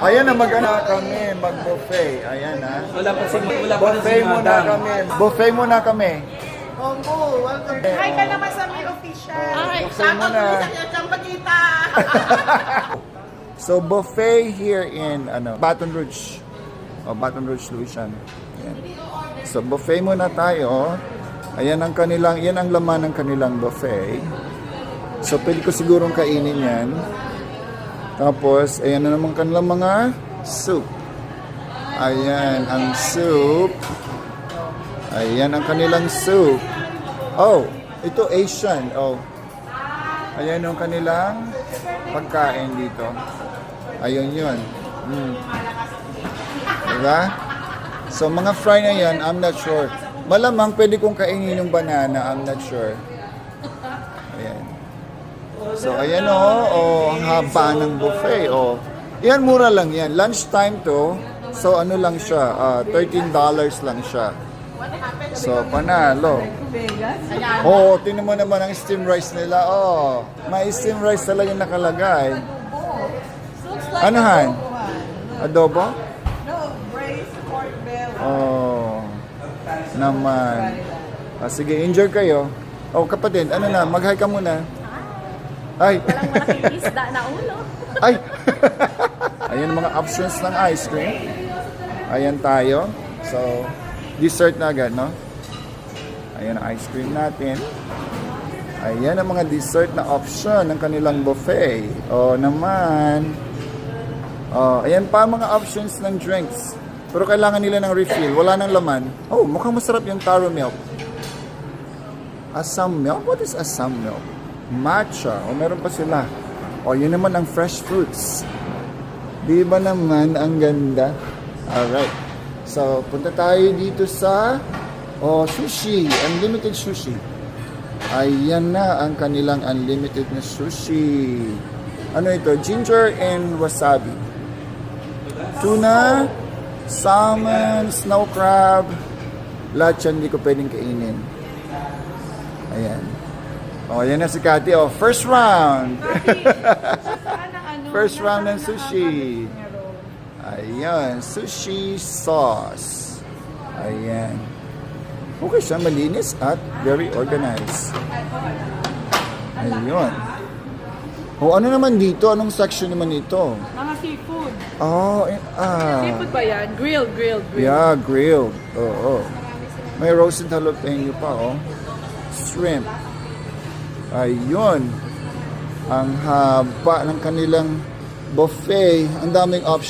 Ayan na, mag-ana kami, mag-buffet. Ayan na. Wala pa Buffet muna kami. Buffet muna kami. Opo, welcome. Hi ka naman sa may official. Ay, Buffet muna. So, buffet here in Baton Rouge. Baton Rouge, Louisiana. Ayan. So, buffet muna tayo. Ayan ang kanilang, yan ang laman ng kanilang buffet. So, pwede ko sigurong kainin yan. Tapos, ayan na naman kanilang mga soup. Ayan ang soup. Ayan ang kanilang soup. Oh, ito Asian. Oh. Ayan ang kanilang pagkain dito. Ayun yun. Diba? So, mga fry na yan, I'm not sure. Malamang pwede kong kainin yung banana, I'm not sure. Ayan. So, ayan ang haba ng buffet. Yan, mura lang yan. Lunchtime to. So, ano lang siya, $13 lang siya. So, panalo. Tingnan mo naman ang steam rice nila. May steam rice talaga nakalagay. Ano han? Adobo? No, braised pork belly. Naman. Sige, enjoy kayo. Kapatid, mag-hi ka muna. Ay. Walang malaking isda na ulo. Ay. Ayan mga options ng ice cream. Ayan tayo. So, dessert na agad, no? Ayan ang ice cream natin. Ayan ang mga dessert na option ng kanilang buffet. Naman. Ayan pa mga options ng drinks. Pero kailangan nila ng refill. Wala nang laman. Mukhang masarap yung taro milk. Assam milk? What is Assam milk? Matcha. Meron pa sila. Yun naman ang fresh fruits. Di ba naman ang ganda? Alright. So, punta tayo dito sa sushi. Unlimited sushi. Ayan na ang kanilang unlimited na sushi. Ano ito? Ginger and wasabi. Tuna, salmon, snow crab. Lahat yan hindi ko pwedeng kainin. Ayan. Ayan na si Cathy. First round. First round ng sushi. Ayan. Sushi sauce. Ayan. Okay siya. Malinis at very organized. Ayun. Ano naman dito? Anong section naman ito? Mga seafood. Seafood ba yan? Grilled. Yeah, grilled. May roasted jalapeno pa, shrimp. Ayun. Ang haba ng kanilang buffet. Ang daming options.